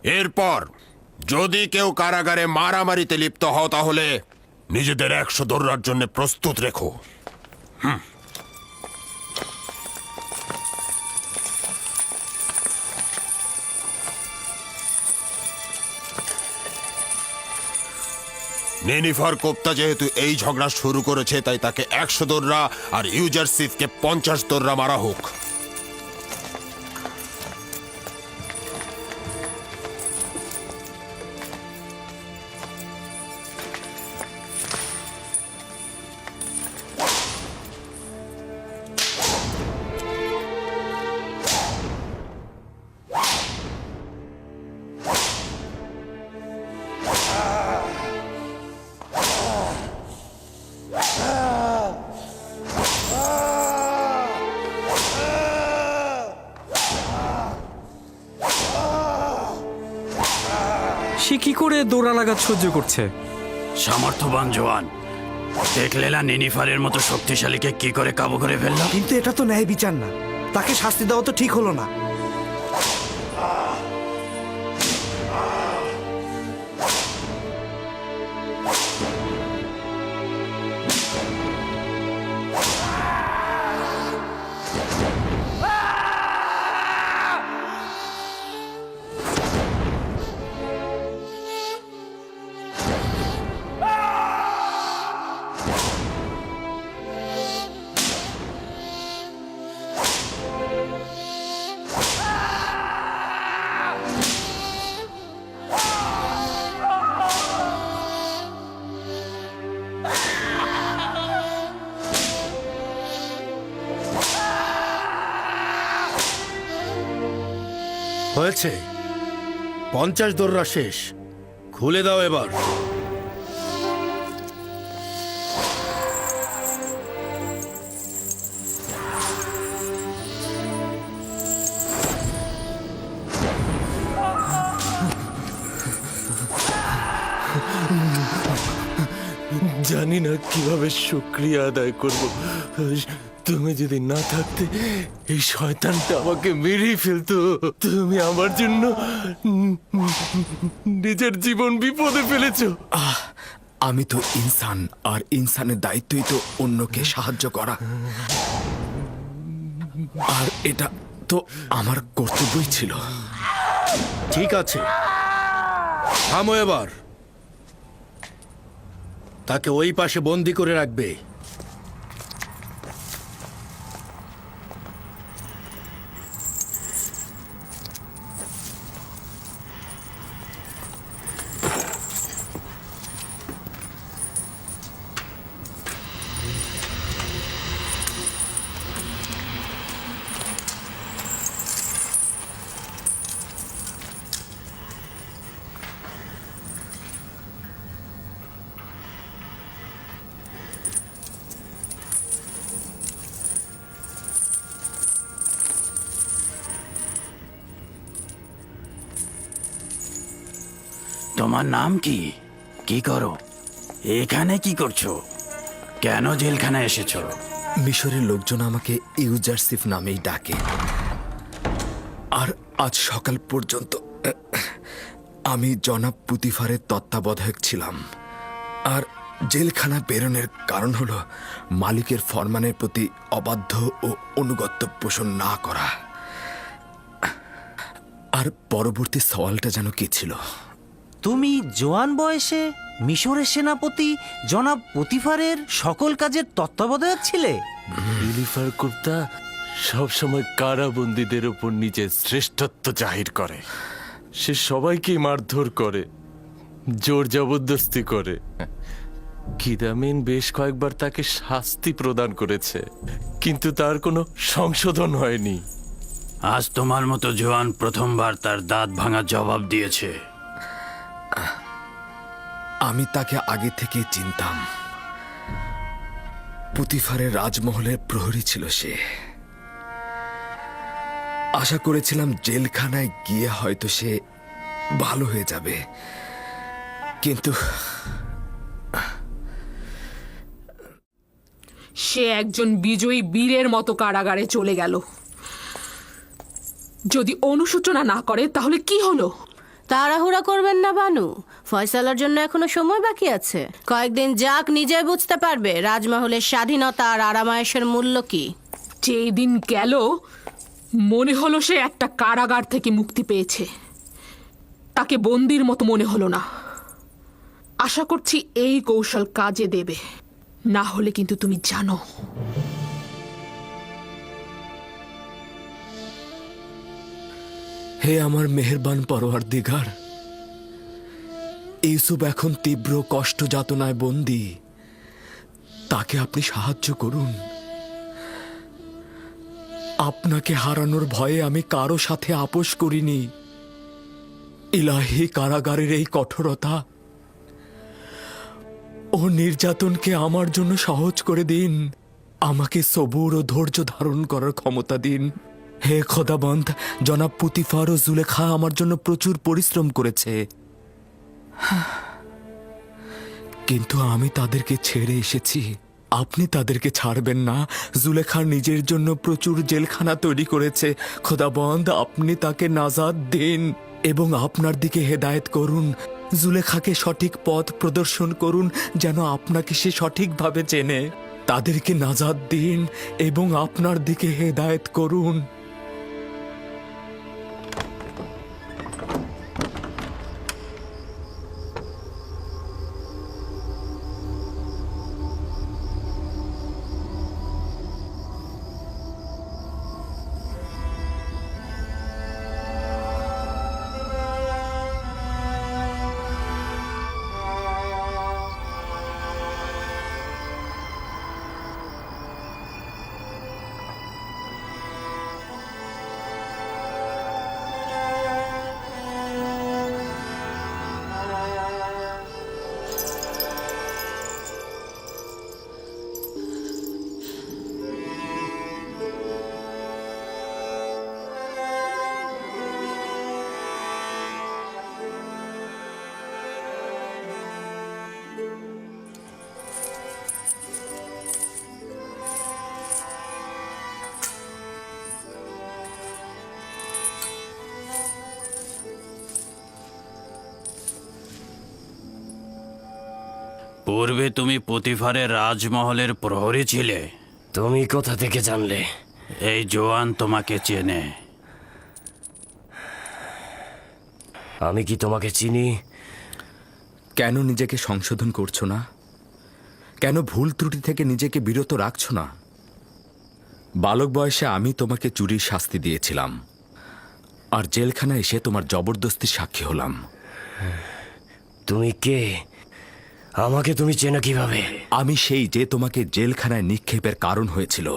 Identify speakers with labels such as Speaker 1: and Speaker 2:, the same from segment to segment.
Speaker 1: এরপর যদি কেউ কারাগারে মারামারিতে লিপ্ত হও তাহলে নিজেদের 100 দৌড়ার জন্য প্রস্তুত রেখো। নেনিফার কোপ্তা যেহেতু এই ঝগড়া শুরু করেছে, তাই তাকে 100 দৌড়া আর ইউজারসিফকে 50 দৌড়া মারা হোক।
Speaker 2: সে কি করে দৌড়া লাগাত সহ্য করছে?
Speaker 3: সামর্থ্যবান জওয়ান। দেখলে না নেনিফারের মতো শক্তিশালীকে কি করে কাবু করে ফেললাম।
Speaker 4: কিন্তু এটা তো ন্যায় বিচার না, তাকে শাস্তি দেওয়া তো ঠিক হলো না।
Speaker 5: হয়েছে, 50 দৌড়া শেষ, খুলে দাও এবার।
Speaker 6: জানি না কিভাবে শুকরিয়া আদায় করব। তুমি যদি না থাকতে এই শয়তানটা আমাকে মেরেই ফেলতো। তুমি আমার জন্য নিজের জীবন বিপদে ফেলেছো।
Speaker 7: আমি তো ইনসান, আর ইনসানের দায়িত্বই তো অন্যকে সাহায্য করা, আর এটা তো আমার কর্তব্যই ছিল।
Speaker 5: ঠিক আছে, থামো এবার। তাকে ওই পাশে বন্দি করে রাখবে।
Speaker 3: তোমার নাম কি? কি করো এখানে? কি করছো? কেন জেলখানায় এসেছো?
Speaker 7: মিশরের লোকজন আমাকে ইউজারসিফ নামেই ডাকে, আর আজ সকাল পর্যন্ত আমি জনাব পুতিফারের তত্ত্বাবধায়ক ছিলাম। আর জেলখানা বেরোনোর কারণ হলো মালিকের ফরমানের প্রতি অবাধ্য ও অনুগত্য পোষণ না করা। আর পরবর্তী সওয়ালটা যেন কি ছিল?
Speaker 8: তুমি জোয়ান বয়সে মিশরের সেনাপতি জনাব পুতিফারের সকল কাজের তত্ত্বাবধায়ক ছিলে?
Speaker 6: ইলিফার কুপ্তা সবসময় কারাবন্দীদের উপর নিজের শ্রেষ্ঠত্ব জাহির করে। সে সবাইকেই মারধর করে, জোর জবরদস্তি করে। কিদামিন বেশ কয়েকবার তাকে শাস্তি প্রদান করেছে, কিন্তু তার কোনো সংশোধন হয়নি।
Speaker 3: আজ তোমার মতো জওয়ান প্রথমবার তার দাঁত ভাঙা জবাব দিয়েছে।
Speaker 7: আমি তাকে আগে থেকে চিনতাম। পুতিফারের রাজমহলের প্রহরী ছিল সে। আশা করেছিলাম জেলখানায় গিয়ে হয়তো সে ভালো হয়ে যাবে, কিন্তু
Speaker 9: সে একজন বিজয়ী বীরের মতো কারাগারে চলে গেল। যদি অনুশোচনা না করে তাহলে কি হলো?
Speaker 10: তাড়াহুড়া করবেন না বানু, ফয়সালার জন্য এখনো সময় বাকি আছে। কয়েকদিন যাক, নিজে বুঝতে পারবে রাজমহলের স্বাধীনতা আর আরামায়েশের মূল্য কি।
Speaker 9: যেই দিন গেল মনে হলো সে একটা কারাগার থেকে মুক্তি পেয়েছে, তাকে বন্দির মতো মনে হলো না। আশা করছি এই কৌশল কাজে দেবে, না হলে কিন্তু তুমি জানো
Speaker 7: হে আমার মেহেরবান পরওয়ারদিগার, ইউসুফ এখন তীব্র কষ্ট যাতনায় বন্দী, তাকে আপনি সাহায্য করুন। আপনাকে হারানোর ভয়ে আমি কারো সাথে আপোষ করিনি। ইলাহি, কারাগারের এই কঠোরতা ও নির্যাতনকে আমার জন্য সহজ করে দিন। আমাকে সবুর ও ধৈর্য ধারণ করার ক্ষমতা দিন। হে খোদাবন্ধ, জনাব পুতিফার ও জুলেখা আমার জন্য প্রচুর পরিশ্রম করেছে, কিন্তু আমি তাদেরকে ছেড়ে এসেছি। আপনি তাদেরকে ছাড়বেন না। জুলেখা নিজের জন্য প্রচুর জেলখানা তৈরি করেছে। খোদাবন্ধ, আপনি তাকে নাজাত দিন এবং আপনার দিকে হেদায়েত করুন। জুলেখাকে সঠিক পথ প্রদর্শন করুন, যেন আপনাকে সে সঠিকভাবে চেনে। তাদেরকে নাজাত দিন এবং আপনার দিকে হেদায়েত করুন।
Speaker 3: পূর্বে তুমি পুতিফারের রাজমহলের প্রহরী ছিলে।
Speaker 11: তুমি কোথা থেকে জানলে?
Speaker 3: এই জোয়ান তোমাকে চেনে।
Speaker 11: আমি কি তোমাকে চিনি?
Speaker 7: কেন নিজেকে সংশোধন করছো না? কেন ভুল ত্রুটি থেকে নিজেকে বিরত রাখছো না? বালক বয়সে আমি তোমাকে চুরির শাস্তি দিয়েছিলাম, আর জেলখানায় এসে তোমার জবরদস্তির সাক্ষী হলাম।
Speaker 11: তুমি কে? আমাকে তুমি চেনো কিভাবে?
Speaker 7: আমি সেই যে তোমাকে জেলখানায় নিক্ষেপের কারণ হয়েছিল।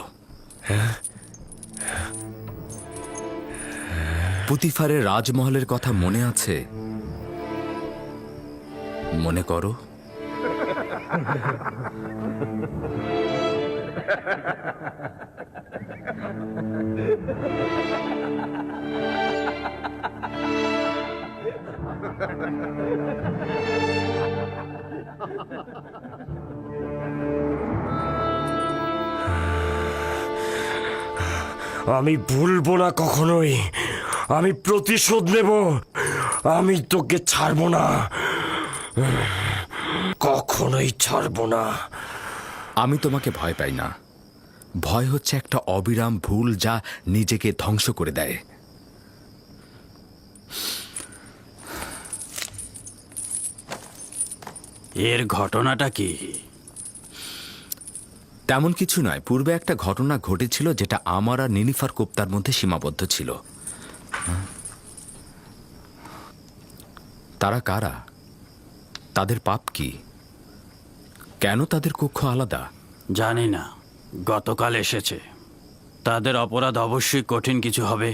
Speaker 7: পুতিফারের রাজমহলের কথা মনে আছে? মনে করো।
Speaker 11: আমি ভুলবো না কখনোই। আমি প্রতিশোধ নেব। আমি তোকে ছাড়বো না, কখনোই ছাড়বো না।
Speaker 7: আমি তোমাকে ভয় পাই না। ভয় হচ্ছে একটা অবিরাম ভুল যা নিজেকে ধ্বংস করে দেয়।
Speaker 3: এর ঘটনাটা কি?
Speaker 7: তেমন কিছু নয়। পূর্বে একটা ঘটনা ঘটেছিল যেটা আমার আর নিনিফার কোপ্তার মধ্যে সীমাবদ্ধ ছিল। তারা কারা? তাদের পাপ কি? কেন তাদের কক্ষ আলাদা?
Speaker 3: জানি না। গতকাল এসেছে। তাদের অপরাধ অবশ্যই কঠিন কিছু হবে।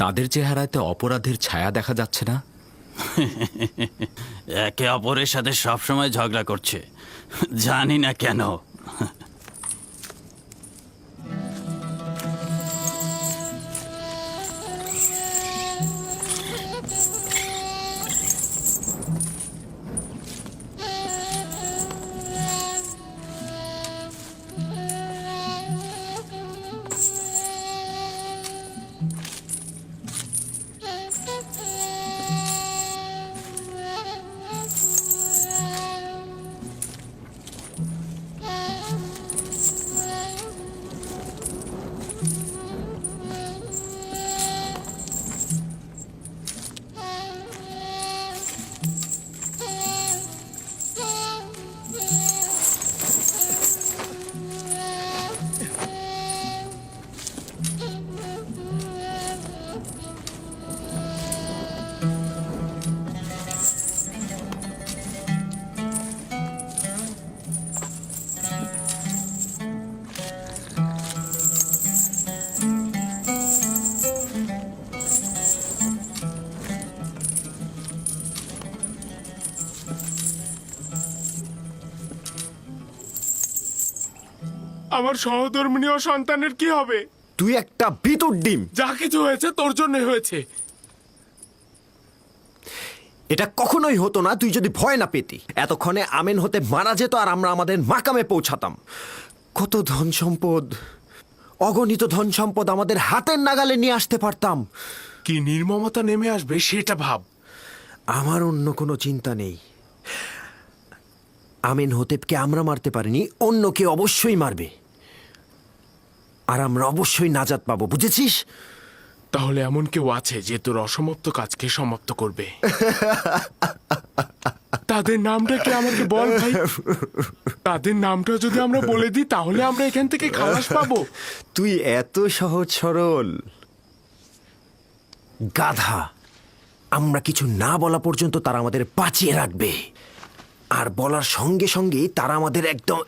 Speaker 7: তাদের চেহারাতে অপরাধের ছায়া দেখা যাচ্ছে না।
Speaker 3: একে অপরের সাথে সবসময় ঝগড়া করছে, জানি না কেন।
Speaker 6: আমার সহধর্মিণী ও সন্তানের কি হবে?
Speaker 7: তুই একটা বিতুর ডিম।
Speaker 6: যা কিছু হয়েছে তোর জন্যই হয়েছে।
Speaker 7: এটা কখনোই হতো না তুই যদি ভয় না পেতি। এতক্ষণে আমেন হতে মারা যেত আর আমরা আমাদের মাকামে পৌঁছাতাম। কত ধন সম্পদ, অগণিত ধন সম্পদ আমাদের হাতের নাগালে নিয়ে আসতে পারতাম।
Speaker 6: কি নির্মমতা নেমে আসবে সেটা ভাব।
Speaker 7: আমার অন্য কোনো চিন্তা নেই। আমেন হতেবকে আমরা মারতে পারিনি, অন্য কেউ অবশ্যই মারবে, আর আমরা অবশ্যই নাজাত পাবো, বুঝেছিস?
Speaker 6: তাহলে এমন কেউ আছে যে তোর অসমাপ্ত কাজকে সমাপ্ত করবে? তাদের নামটা কি আমাকে বল ভাই। তাদের নামটা যদি আমরা বলে দিই তাহলে আমরা এখান থেকে খালাস পাবো।
Speaker 7: তুই এত সহজ সরল গাধা। আমরা কিছু না বলা পর্যন্ত তারা আমাদের বাঁচিয়ে রাখবে, আর বলার সঙ্গে সঙ্গে তারা আমাদের একদম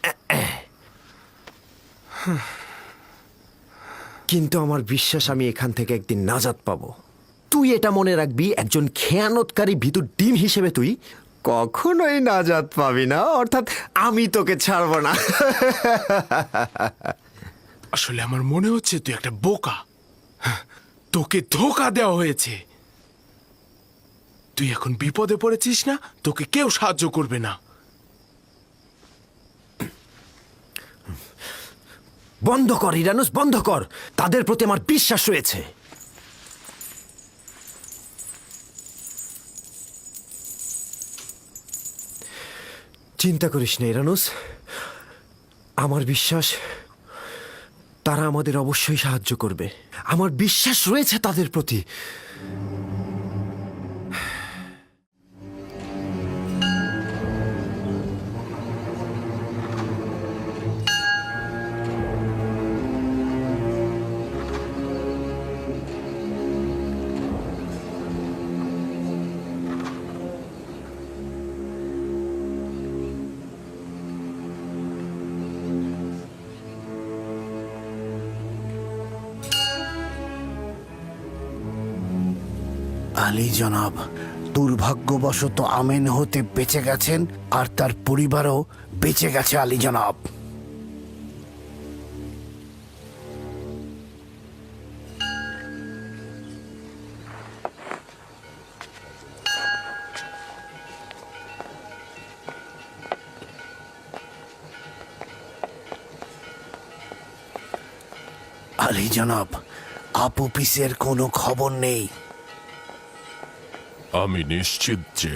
Speaker 7: কিন্তু আমার বিশ্বাস আমি এখান থেকে একদিন নাজাত পাবো। তুই এটা মনে রাখবি, একজন খেয়ানতকারী ভিতর ডিম হিসেবে তুই কখনোই নাজাত পাবি না, অর্থাৎ আমি তোকে ছাড়বো না।
Speaker 6: আসলে আমার মনে হচ্ছে তুই একটা বোকা। তোকে ধোঁকা দেওয়া হয়েছে। তুই এখন বিপদে পড়েছিস না, তোকে কেউ সাহায্য করবে না।
Speaker 7: বন্ধ কর ইরানুস, বন্ধ কর। তাদের প্রতি আমার বিশ্বাস রয়েছে। চিন্তা করিস না ইরানুস, আমার বিশ্বাস তারা আমাদের অবশ্যই সাহায্য করবে। আমার বিশ্বাস রয়েছে তাদের প্রতি।
Speaker 3: আলী জনাব, দুর্ভাগ্যবশত আমেন হতে বেঁচে গেছেন আর তার পরিবারও বেঁচে গেছে আলী জনাব। আলী জনাব, আপুপিসের কোনো খবর নেই।
Speaker 1: আমি নিশ্চিত যে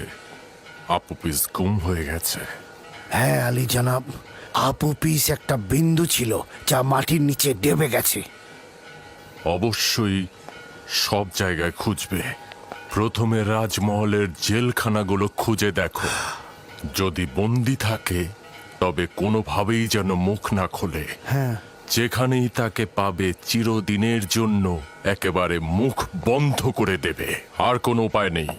Speaker 1: আপুপিস গুম হয়ে গেছে।
Speaker 3: হ্যাঁ আলী জনাব, আপুপিস একটা বিন্দু ছিল যা মাটির নিচে ডেবে গেছে।
Speaker 1: অবশ্যই সব জায়গায় খুঁজবে। প্রথমে রাজমহলের জেলখানাগুলো খুঁজে দেখো। যদি বন্দি থাকে তবে কোনোভাবেই যেন মুখ না খোলে।
Speaker 3: হ্যাঁ,
Speaker 1: যেখানেই তাকে পাবে চিরদিনের জন্য একেবারে মুখ বন্ধ করে দেবে। আর কোনো উপায় নেই।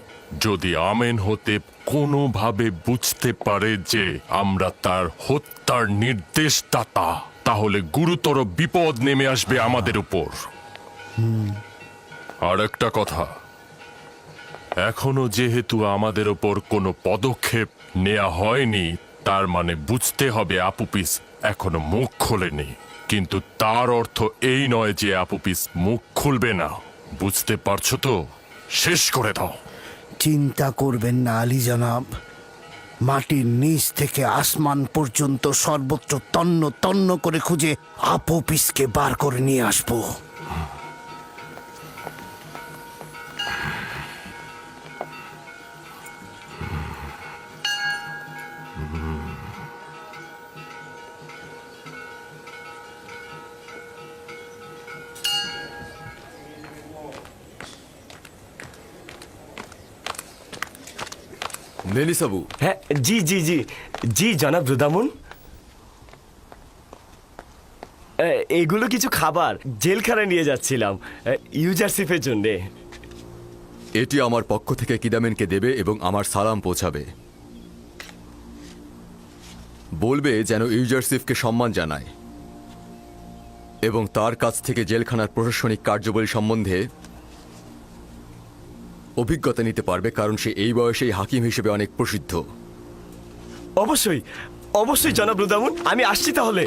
Speaker 1: যদি আমেন হতে কোনোভাবে বুঝতে পারে যে আমরা তার হত্যার নির্দেশদাতা, তাহলে গুরুতর বিপদ নেমে আসবে আমাদের উপর। আর একটা কথা, এখনো যেহেতু আমাদের উপর কোনো পদক্ষেপ নেওয়া হয়নি, তার মানে বুঝতে হবে আপুপিস এখনো মুখ খোলেনি। কিন্তু তার অর্থ এই নয় যে আপুপিস মুখ খুলবে না। বুঝতে পারছো তো? শেষ করে দাও।
Speaker 3: চিন্তা করবেন না আলী জনাব, মাটির নিচ থেকে আসমান পর্যন্ত সর্বত্র তন্ন তন্ন করে খুঁজে আপুপিসকে বার করে নিয়ে আসবো।
Speaker 7: মেলিসাবু।
Speaker 11: হ্যাঁ, জি জি জি জি জনাব রুদামুন। এগুলো কিছু খাবার জেলখানায় নিয়ে যাচ্ছিলাম ইউজারশিপের জন্যে।
Speaker 7: এটি আমার পক্ষ থেকে কিদামেনকে দেবে এবং আমার সালাম পৌঁছাবে। বলবে যেন ইউজারশিপকে সম্মান জানায় এবং তার কাছ থেকে জেলখানার প্রশাসনিক কার্যাবলী সম্বন্ধে অভিজ্ঞতা নিতে পারবে, কারণ সে এই বয়সেই হাকিম হিসেবে অনেক প্রসিদ্ধ।
Speaker 11: অবশ্যই অবশ্যই জনাব রুদামুন, আমি আসছি তাহলে।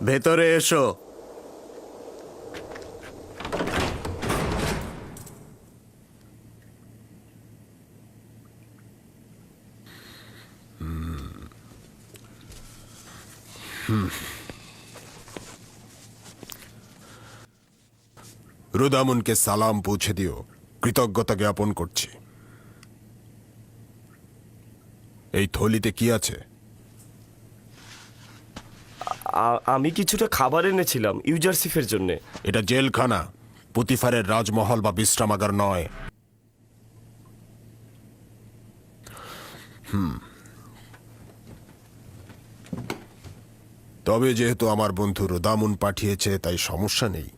Speaker 3: ভেতরে এসো।
Speaker 12: রুদামুনকে সালাম পৌঁছে দিও, কৃতজ্ঞতা জ্ঞাপন করছি। এই থলিতে কি আছে?
Speaker 11: আমি কিছুটা খাবার এনেছিলাম ইউজারসিফের জন্য।
Speaker 12: এটা জেলখানা, পুতিফারের রাজমহল বা বিশ্রামাগার নয়। তবে যেহেতু আমার বন্ধু রুদামুন পাঠিয়েছে তাই সমস্যা নেই।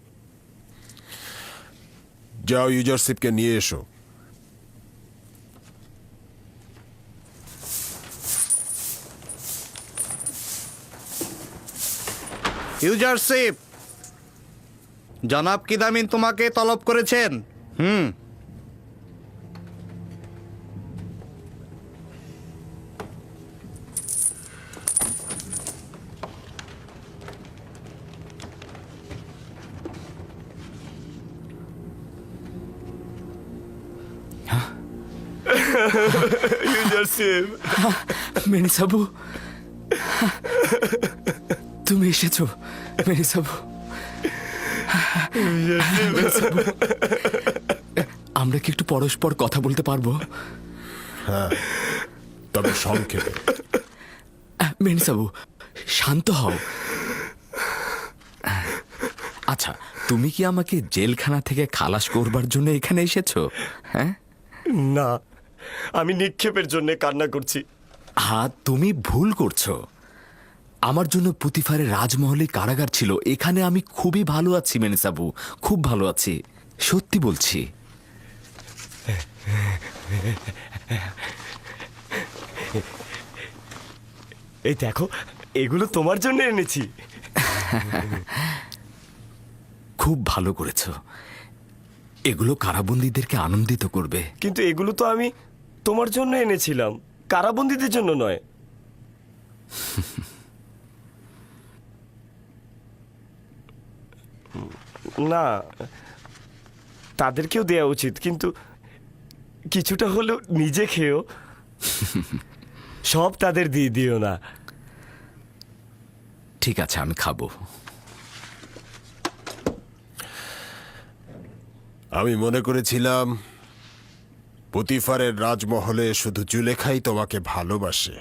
Speaker 12: যাও ইউজারশিপকে নিয়ে এসো।
Speaker 3: ইউজারশিপ, জনাব কিদামিন তোমাকে তলব করেছেন।
Speaker 11: ইউজারসিফ,
Speaker 7: মেনিসাবু, তুমি এসেছো মেনিসাবু। আমরা কি একটু পরস্পর কথা বলতে পারবো?
Speaker 12: তবে সংক্ষেপে।
Speaker 7: মেনিসাবু, শান্ত হও। আচ্ছা, তুমি কি আমাকে জেলখানা থেকে খালাস করবার জন্য এখানে এসেছো? হ্যাঁ
Speaker 11: না, আমি নিক্ষেপের জন্য কান্না করছি।
Speaker 7: হ্যাঁ, তুমি ভুল করছো। আমার জন্য পুতিফারের রাজমহলে কারাগার ছিল। এখানে আমি খুবই ভালো আছি মেনিসাবু, খুব ভালো আছি, সত্যি বলছি।
Speaker 11: এই দেখো, এগুলো তোমার জন্য এনেছি।
Speaker 7: খুব ভালো করেছো। এগুলো কারাবন্দীদেরকে আনন্দিত করবে।
Speaker 11: কিন্তু এগুলো তো আমি তোমার জন্য এনেছিলাম, কারাবন্দীদের জন্য নয়। না, তাদেরকেও দেওয়া উচিত, কিন্তু কিছুটা হলেও নিজে খেয়েও। সব তাদের দিয়ে দিও না।
Speaker 7: ঠিক আছে, আমি খাবো।
Speaker 12: আমি মনে করেছিলাম পুতিফারের রাজমহলে শুধু জুলেখাই তোমাকে ভালোবাসে,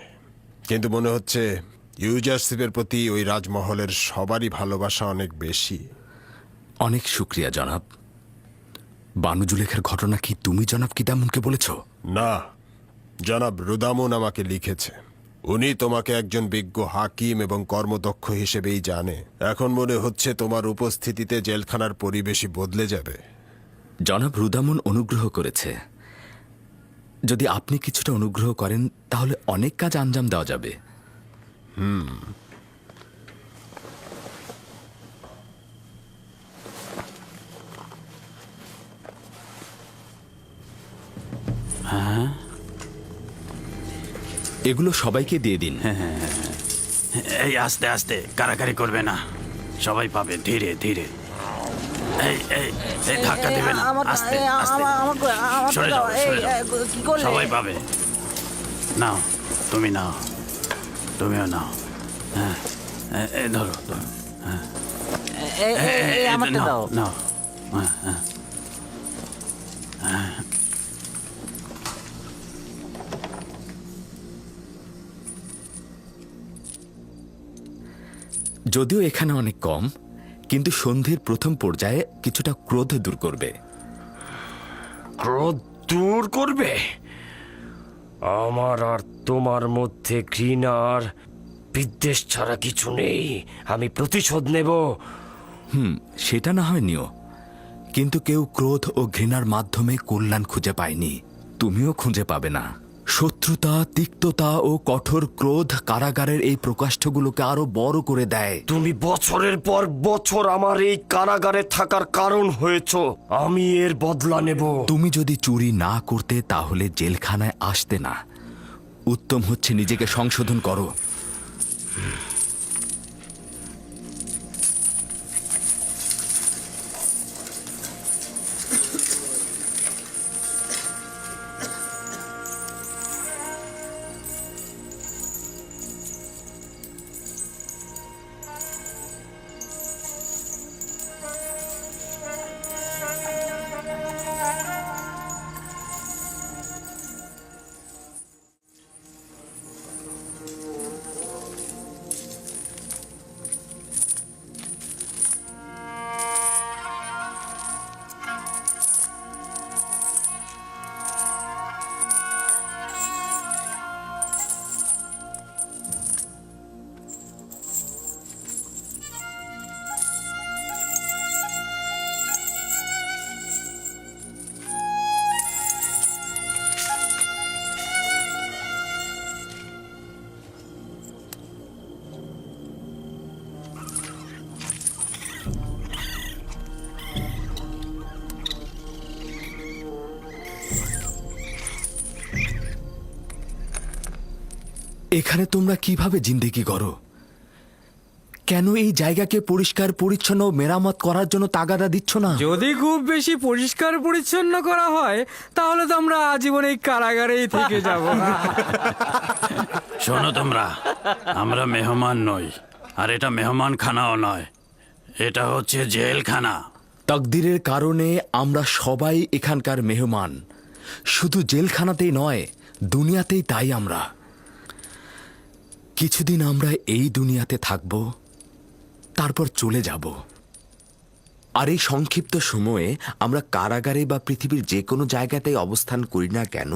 Speaker 12: কিন্তু মনে হচ্ছে ইউজারশিপের প্রতি ওই রাজমহলের সবারই ভালোবাসা অনেক বেশি।
Speaker 7: অনেক শুক্রিয়া জনাব। বানু জুলেখার ঘটনা কি তুমি জনাব কিদামুনকে বলেছ?
Speaker 12: না, জনাব রুদামুন আমাকে লিখেছে। উনি তোমাকে একজন বিজ্ঞ হাকিম এবং কর্মদক্ষ হিসেবেই জানে। এখন মনে হচ্ছে তোমার উপস্থিতিতে জেলখানার পরিবেশই বদলে যাবে।
Speaker 7: জনাব রুদামুন অনুগ্রহ করেছে। যদি আপনি কিছুটা অনুগ্রহ করেন তাহলে অনেক কাজ আঞ্জাম দেওয়া যাবে। এগুলো সবাইকে দিয়ে দিন।
Speaker 8: এই আস্তে আস্তে, কারাকারি করবে না, সবাই পাবে, ধীরে ধীরে। এই এই এই ধাক্কা দেবে না, আস্তে আস্তে। সরে যাও, সরে যাও। সবাই পাবে। নাও, তুমি নাও, তুমিও নাও। হ্যাঁ, এই ধরো, ধরো। হ্যাঁ, নাও, নাও। হ্যাঁ, হ্যাঁ।
Speaker 7: যদিও এখানে অনেক কম, কিন্তু সন্ধির প্রথম পর্যায়ে কিছুটা ক্রোধ দূর করবে।
Speaker 11: ক্রোধ দূর করবে? আমার আর তোমার মধ্যে ঘৃণা আর বিদ্বেষ ছাড়া কিছু নেই। আমি প্রতিশোধ নেব।
Speaker 7: সেটা না হয় নিও, কিন্তু কেউ ক্রোধ ও ঘৃণার মাধ্যমে কল্যাণ খুঁজে পায়নি, তুমিও খুঁজে পাবে না। শত্রুতা, তিক্ততা ও কঠোর ক্রোধ কারাগারের এই প্রকাষ্ঠগুলোকে আরো বড় করে দেয়।
Speaker 11: তুমি বছরের পর বছর আমার এই কারাগারে থাকার কারণ হয়েছ। আমি এর বদলা নেব।
Speaker 7: তুমি যদি চুরি না করতে তাহলে জেলখানায় আসতে না। উত্তম হচ্ছে নিজেকে সংশোধন করো। এখানে তোমরা কিভাবে জিন্দেগি করো? কেন এই জায়গাকে পরিষ্কার পরিচ্ছন্ন ও মেরামত করার জন্য তাগাদা দিচ্ছ না?
Speaker 2: যদি খুব বেশি পরিষ্কার পরিচ্ছন্ন করা হয় তাহলে তো আমরা আজীবন এই কারাগারেই থেকে যাব।
Speaker 8: শোনো তোমরা, আমরা মেহমান নই, আর এটা মেহমান খানাও নয়, এটা হচ্ছে জেলখানা।
Speaker 7: তাকদিরের কারণে আমরা সবাই এখানকার মেহমান। শুধু জেলখানাতেই নয়, দুনিয়াতেই তাই আমরা। কিছুদিন আমরা এই দুনিয়াতে থাকব, তারপর চলে যাব। আর এই সংক্ষিপ্ত সময়ে আমরা কারাগারে বা পৃথিবীর যে কোনো জায়গাতেই অবস্থান করি না কেন,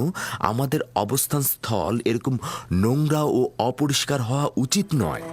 Speaker 7: আমাদের অবস্থান স্থল এরকম নোংরা ও অপরিষ্কার হওয়া উচিত নয়।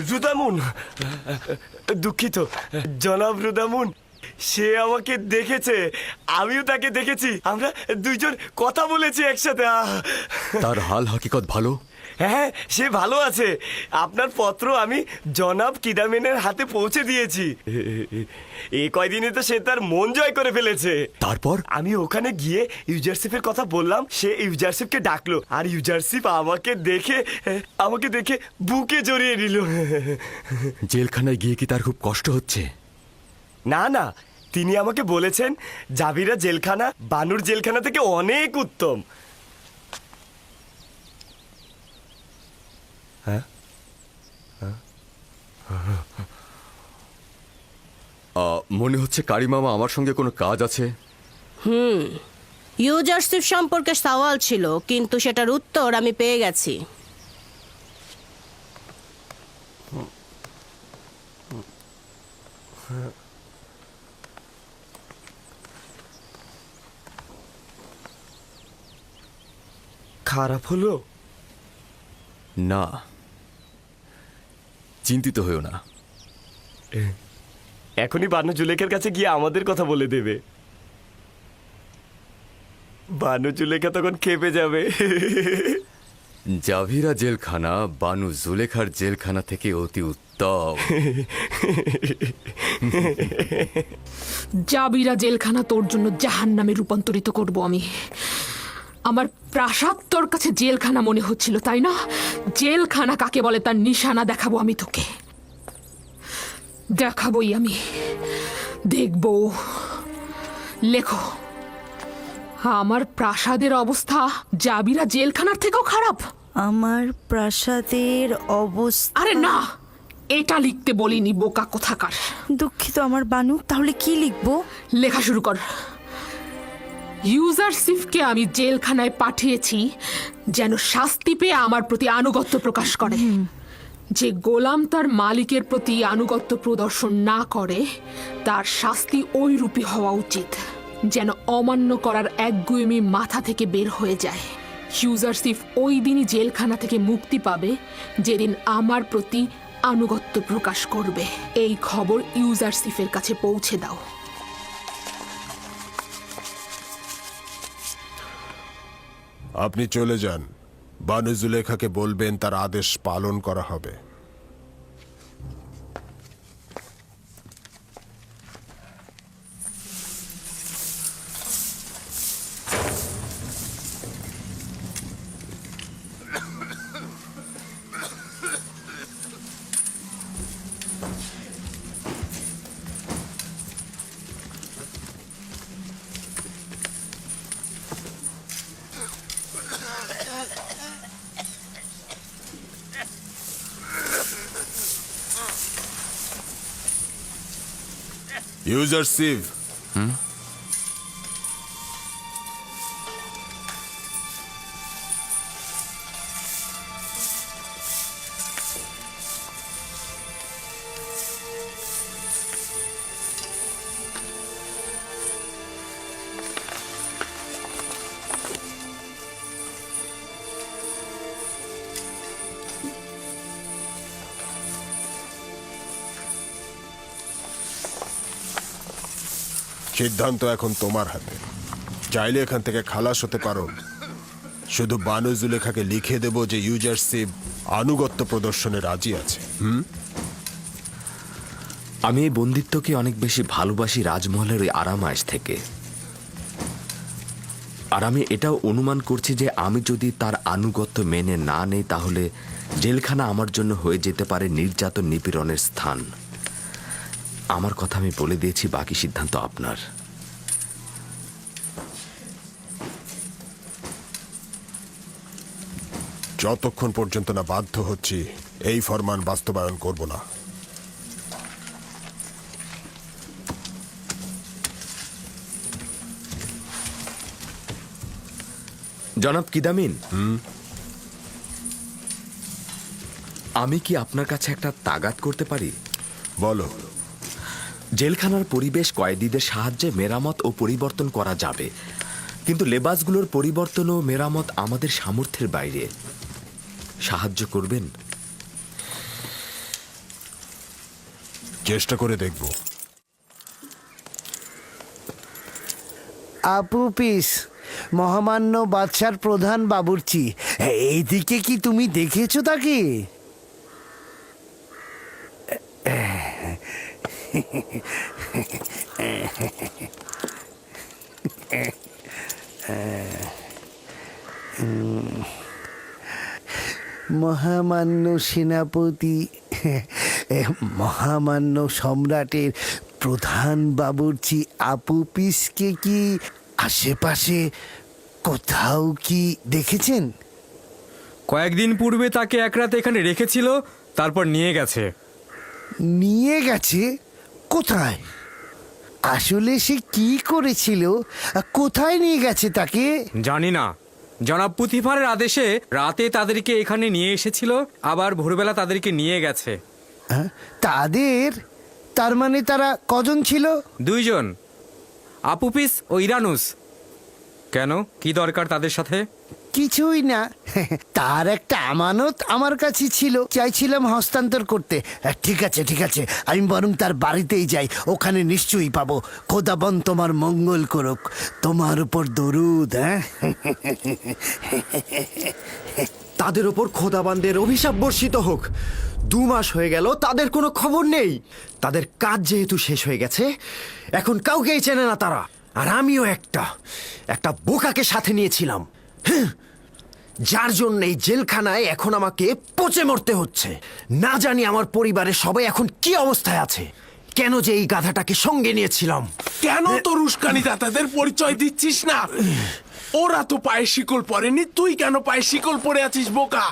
Speaker 11: রুদামুন, দুঃখিত জনাব রুদামুন, সে আমাকে দেখেছে, আমিও তাকে দেখেছি, আমরা দুইজন কথা বলেছি একসাথে।
Speaker 7: তার হাল হাকিকত ভালো?
Speaker 11: হ্যাঁ, সে ভালো আছে। আপনার পত্র আমি জনাব কিদামেনের হাতে পৌঁছে দিয়েছি। এই কয়দিনে তো সে তার মন জয় করে ফেলেছে।
Speaker 7: তারপর
Speaker 11: আমি ওখানে গিয়ে ইউজারশিপের কথা বললাম, সে ইউজারশিপকে ডাকলো, আর ইউজারশিপ আমাকে দেখে বুকে জড়িয়ে নিল।
Speaker 7: জেলখানায় গিয়ে কি তার খুব কষ্ট হচ্ছে?
Speaker 11: না না, তিনি আমাকে বলেছেন জাবিরা জেলখানা বানুর জেলখানা থেকে অনেক উত্তম।
Speaker 7: মনে হচ্ছে কারি মামা আমার সঙ্গে কোনো কাজ আছে।
Speaker 10: ইউজারশিপ সম্পর্কে সওয়াল ছিল, কিন্তু সেটার উত্তর আমি পেয়ে গেছি।
Speaker 11: খারাপ হলো?
Speaker 7: না, চিন্তিত হয়েও না।
Speaker 11: এখনই বানু জুলেখার কাছে গিয়ে আমাদের কথা বলে দেবে। বানু জুলেখা তখন খেপে যাবে।
Speaker 7: জাভিরা জেলখানা বানু জুলেখার জেলখানা থেকে অতি উত্তম।
Speaker 9: জাবিরা জেলখানা তোর জন্য জাহান্নামে রূপান্তরিত করব আমি। আমার প্রাসাদ তোর কাছে জেলখানা মনে হচ্ছিল, তাই না? জেলখানা কাকে বলে তার নিশানা দেখাবো আমি তোকে, দেখাবোই আমি, দেখবো। লেখো, আমার প্রাসাদের অবস্থা জাবিরা জেলখানার থেকেও খারাপ।
Speaker 13: আমার প্রাসাদের অবস্থা।
Speaker 9: আরে না, এটা লিখতে বলিনি, বোকা কোথাকার।
Speaker 13: দুঃখিত আমার বানু, তাহলে কি লিখবো?
Speaker 9: লেখা শুরু কর। ইউজারশিপকে আমি জেলখানায় পাঠিয়েছি যেন শাস্তি পেয়ে আমার প্রতি আনুগত্য প্রকাশ করে। যে গোলাম তার মালিকের প্রতি আনুগত্য প্রদর্শন না করে তার শাস্তি ওই রূপী হওয়া উচিত যেন অমান্য করার একগুয়েমি মাথা থেকে বের হয়ে যায়। ইউজারশিপ ওই দিনই জেলখানা থেকে মুক্তি পাবে যেদিন আমার প্রতি আনুগত্য প্রকাশ করবে। এই খবর ইউজারশিপের কাছে পৌঁছে দাও।
Speaker 12: আপনি চলে যান। বানু জুলেখাকে বলবেন তার আদেশ পালন করা হবে। ইউজারশিপ, সিদ্ধান্ত এখন তোমার হাতে। চাইলে এখান থেকে খালাস হতে পারো। শুধু বানু জুলেখাকে লিখে দেব যে ইউজারশিপ আনুগত্য প্রদর্শনে রাজি আছে।
Speaker 7: আমি এই বন্দিত্বকে অনেক বেশি ভালোবাসি রাজমহলের ওই আরামায়েশ থেকে। আর আমি এটাও অনুমান করছি যে আমি যদি তার আনুগত্য মেনে না নেই তাহলে জেলখানা আমার জন্য হয়ে যেতে পারে নির্যাতন নিপীড়নের স্থান। আমার কথা আমি বলে দিয়েছি, বাকি সিদ্ধান্ত আপনার।
Speaker 12: যতক্ষণ পর্যন্ত না বাধ্য হচ্ছি এই ফরমান বাস্তবায়ন করব না।
Speaker 7: জনাব কিদামিন, আমি কি আপনার কাছে একটা তাগাদ করতে পারি?
Speaker 12: বলো।
Speaker 7: জেলখানার পরিবেশ কয়েদিদের সাহায্যে মেরামত ও পরিবর্তন করা যাবে, কিন্তু লেবাসগুলোর পরিবর্তন ও মেরামত আমাদের সামর্থ্যের বাইরে। সাহায্য করবেন?
Speaker 12: চেষ্টা করে দেখব।
Speaker 3: আপু পিস, মহামান্য বাদশার প্রধান বাবুর্চি। এইদিকে কি তুমি দেখেছো তাকে? মহামান্য সেনাপতি, মহামান্য সম্রাটের প্রধান বাবুর্চি আপুপিসকে কি আশেপাশে কোথাও কি দেখেছেন?
Speaker 2: কয়েকদিন পূর্বে তাকে এক রাত এখানে রেখেছিল, তারপর নিয়ে গেছে।
Speaker 3: নিয়ে গেছে? কোথায়? আসলে সে কি করেছিল? কোথায় নিয়ে গেছে তাকে?
Speaker 2: জানি না। জনাব পুতিফারের আদেশে রাতে তাদেরকে এখানে নিয়ে এসেছিল, আবার ভোরবেলা তাদেরকে নিয়ে গেছে।
Speaker 3: তাদের? তার মানে তারা কজন ছিল?
Speaker 2: 2 জন, আপুপিস ও ইরানুস। কেন, কি দরকার তাদের সাথে?
Speaker 3: কিছুই না, তার একটা আমানত আমার কাছে ছিল, চাইছিলাম হস্তান্তর করতে। ঠিক আছে ঠিক আছে, আমি বরং তার বাড়িতেই যাই, ওখানে নিশ্চয়ই পাবো। খোদাবন তোমার মঙ্গল করুক, তোমার উপর দরুদ।
Speaker 4: তাদের ওপর খোদাবানদের অভিশাপ বর্ষিত হোক। 2 মাস হয়ে গেল, তাদের কোনো খবর নেই। তাদের কাজ যেহেতু শেষ হয়ে গেছে, এখন কাউকেই চেনে না তারা। আর আমিও একটা বোকাকে সাথে নিয়েছিলাম, যার জন্য এই জেলখানায় এখন আমাকে পচে মরতে হচ্ছে। না জানি আমার পরিবারের সবাই এখন কি অবস্থায় আছে। কেন যে এই গাধাটাকে সঙ্গে নিয়েছিলাম।
Speaker 6: কেন তোর উস্কানি দাতাদের পরিচয় দিচ্ছিস না? ওরা তো পায়ে শিকল পরেনি, তুই কেন পায়ে শিকল পরে আছিস বোকা?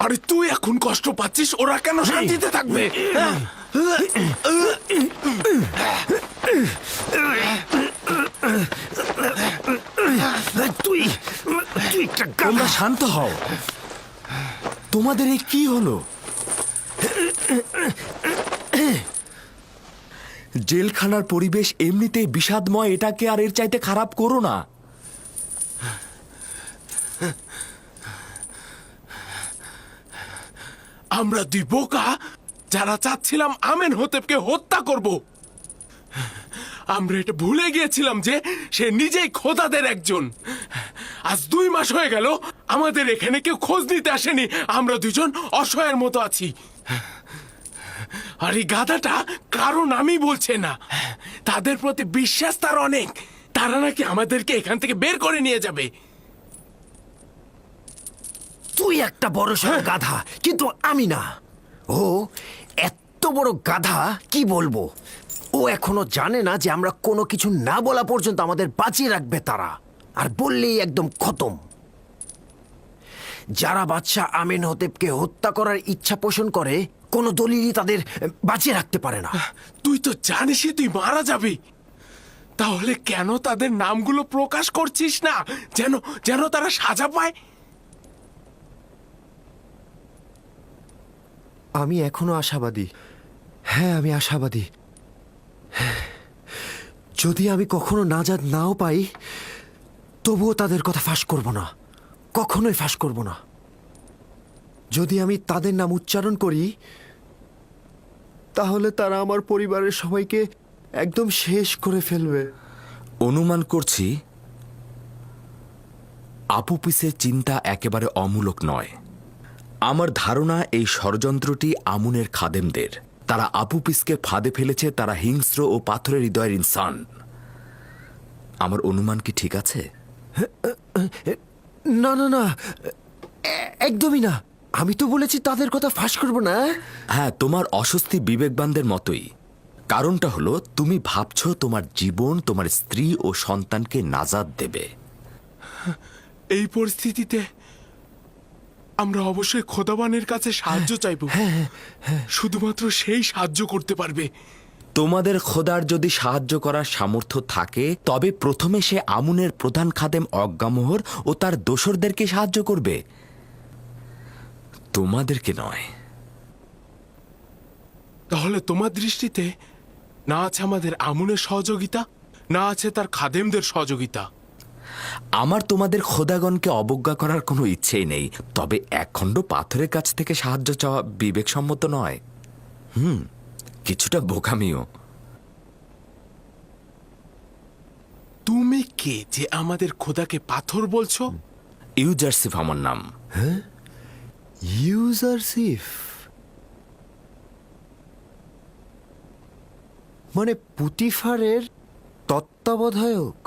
Speaker 6: আরে তুই এখন কষ্ট পাচ্ছিস, ওরা কেন শান্তিতে থাকবে?
Speaker 7: তোমরা শান্ত হও। তোমাদের এই কি হলো? জেলখানার পরিবেশ এমনিতেই বিষাদময়, এটাকে আর এর চাইতে খারাপ করো না।
Speaker 6: আমরা 2 বোকা যারা চাচ্ছিলাম আমেন হোতেপকে হত্যা করব। আমরা এটা ভুলে গিয়েছিলাম যে সে নিজেই খোদাদের একজন। আজ 2 মাস হয়ে গেল, আমাদের এখানে কেউ খোঁজ নিতে আসেনি। আমরা 2 জন অসহায়ের মতো আছি। আর এই গাধাটা কারো নামই বলছে না। তাদের প্রতি বিশ্বাস তার অনেক। তারা নাকি আমাদেরকে এখান থেকে বের করে নিয়ে যাবে।
Speaker 4: তুই একটা বড় সড় গাধা, কিন্তু আমি না। ও এত বড় গাধা, কি বলবো। ও এখনো জানে না যে আমরা কোনো কিছু না বলা পর্যন্ত আমাদের বাঁচিয়ে রাখবে তারা, আর বললেই একদম খতম। যারা বাদশাহ আমেন হোতেপকে হত্যা করার ইচ্ছা পোষণ করে, কোনো দলিলই তাদের বাঁচিয়ে রাখতে পারে না।
Speaker 6: তুই তো জানিসই তুই মারা যাবি, তাহলে কেন তাদের নামগুলো প্রকাশ করছিস না, যেন যেন তারা সাজা পায়?
Speaker 4: আমি এখনো আশাবাদী। হ্যাঁ, আমি আশাবাদী। যদি আমি কখনো নাজাত নাও পাই, তবুও তাদের কথা ফাঁস করব না, কখনোই ফাঁস করব না। যদি আমি তাদের নাম উচ্চারণ করি, তাহলে তারা আমার পরিবারের সবাইকে একদম শেষ করে ফেলবে।
Speaker 7: অনুমান করছি আপুপিসের চিন্তা একেবারে অমূলক নয়। আমার ধারণা এই ষড়যন্ত্রটি আমুনের খাদেমদের। তারা আপুপিসকে ফাঁদে ফেলেছে। তারা হিংস্র ও পাথরের হৃদয়ের ইনসান। আমার অনুমান কি ঠিক আছে?
Speaker 4: না না না, একদমই না। আমি তো বলেছি তাদের কথা ফাঁস করব না।
Speaker 7: হ্যাঁ, তোমার অস্বস্তি বিবেকবানদের মতোই। কারণটা হলো তুমি ভাবছো তোমার জীবন তোমার স্ত্রী ও সন্তানকে নাজাত দেবে।
Speaker 6: এই পরিস্থিতিতে আমরা অবশ্যই খোদাবানের কাছে সাহায্য চাইব। শুধুমাত্র সেই সাহায্য করতে পারবে।
Speaker 7: তোমাদের খোদার যদি সাহায্য করার সামর্থ্য থাকে, তবে প্রথমে সে আমুনের প্রধান খাদেম অজ্ঞামোহর ও তার দোসরদেরকে সাহায্য করবে, তোমাদেরকে নয়।
Speaker 6: তাহলে তোমার দৃষ্টিতে না আছে আমাদের আমুনের সহযোগিতা, না আছে তার খাদেমদের সহযোগিতা।
Speaker 7: আমার তোমাদের খোদাগণকে অবজ্ঞা করার কোনো ইচ্ছেই নেই, তবে একখণ্ড পাথরের কাছ থেকে সাহায্য চাওয়া বিবেকসম্মত নয়। কিছুটা বোকামিও।
Speaker 5: তুমি কে যে আমাদের খোদাকে পাথর বলছো?
Speaker 7: ইউজারসিফ আমার নাম।
Speaker 4: ইউজারসিফ মানে পুতিফারের তত্ত্বাবধায়ক।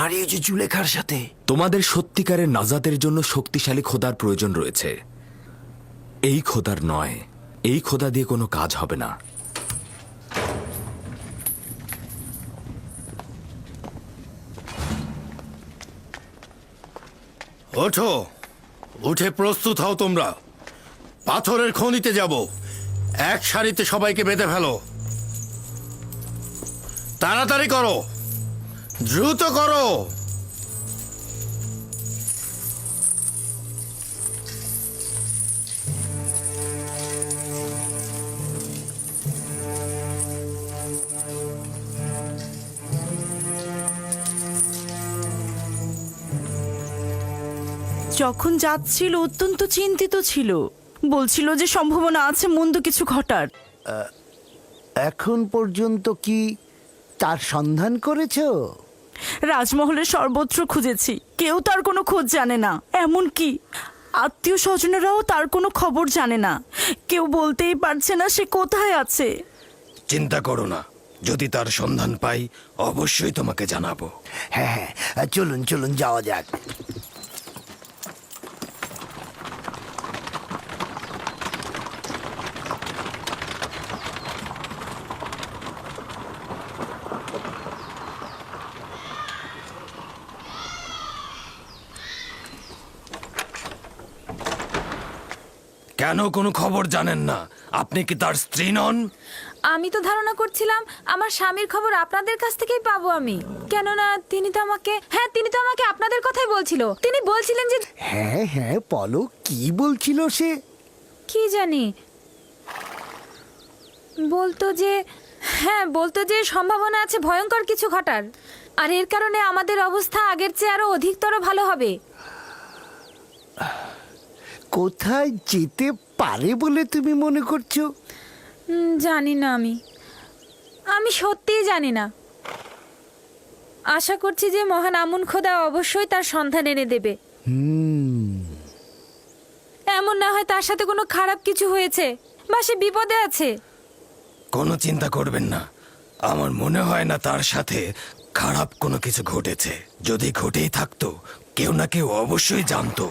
Speaker 4: আর এই যে জুলেখার সাথে
Speaker 7: তোমাদের সত্যিকারের নাজাতের জন্য শক্তিশালী খোদার প্রয়োজন রয়েছে। এই খোদার নয়, এই খোদা দিয়ে কোনো কাজ হবে না।
Speaker 5: ওঠো, উঠে প্রস্তুত হও তোমরা। পাথরের খনিতে যাব। এক সারিতে সবাইকে বেঁধে ফেলো। তাড়াতাড়ি করো, দ্রুত করো।
Speaker 13: যখন যাচ্ছিল অত্যন্ত চিন্তিত ছিল, বলছিল যে সম্ভাবনা আছে মন্দ কিছু ঘটার।
Speaker 3: এখন পর্যন্ত কি তার সন্ধান করেছো?
Speaker 13: রাজমহলের সর্বত্র খুঁজেছি, কেউ তার কোনো খোঁজ জানে না। এমনকি আত্মীয় স্বজনেরাও তার কোনো খবর জানে না। কেউ বলতেই পারছে না সে কোথায় আছে।
Speaker 5: চিন্তা করো না, যদি তার সন্ধান পাই অবশ্যই তোমাকে জানাবো।
Speaker 3: হ্যাঁ হ্যাঁ, চলুন চলুন যাওয়া যাক।
Speaker 5: কেন কোনো খবর জানেন না? আপনি কি তার স্ত্রী নন?
Speaker 10: আমি তো ধারণা করছিলাম আমার স্বামীর খবর আপনাদের কাছ থেকেই পাবো আমি, কেননা তিনি তো আমাকে আপনাদের কথাই বলছিল। তিনি বলছিলেন যে
Speaker 3: হ্যাঁ হ্যাঁ, পলক কি বলছিল সে?
Speaker 10: কি জানি, বলতো যে সম্ভাবনা আছে ভয়ঙ্কর কিছু ঘটার, আর এর কারণে আমাদের অবস্থা আগের চেয়ে আরো অধিকতর ভালো হবে।
Speaker 3: কোথায় যেতে পারে বলে তুমি মনে করছো?
Speaker 10: জানি না, আমি সত্যিই জানি না। আশা করছি যে মহান আমুন খোদা অবশ্যই তার সন্ধান এনে দেবে। এমন না হয় তার সাথে কোনো খারাপ কিছু হয়েছে বা সে বিপদে আছে।
Speaker 5: কোনো চিন্তা করবেন না, আমার মনে হয় না তার সাথে খারাপ কোনো কিছু ঘটেছে। যদি ঘটেই থাকতো কেউ না কেউ অবশ্যই জানতো।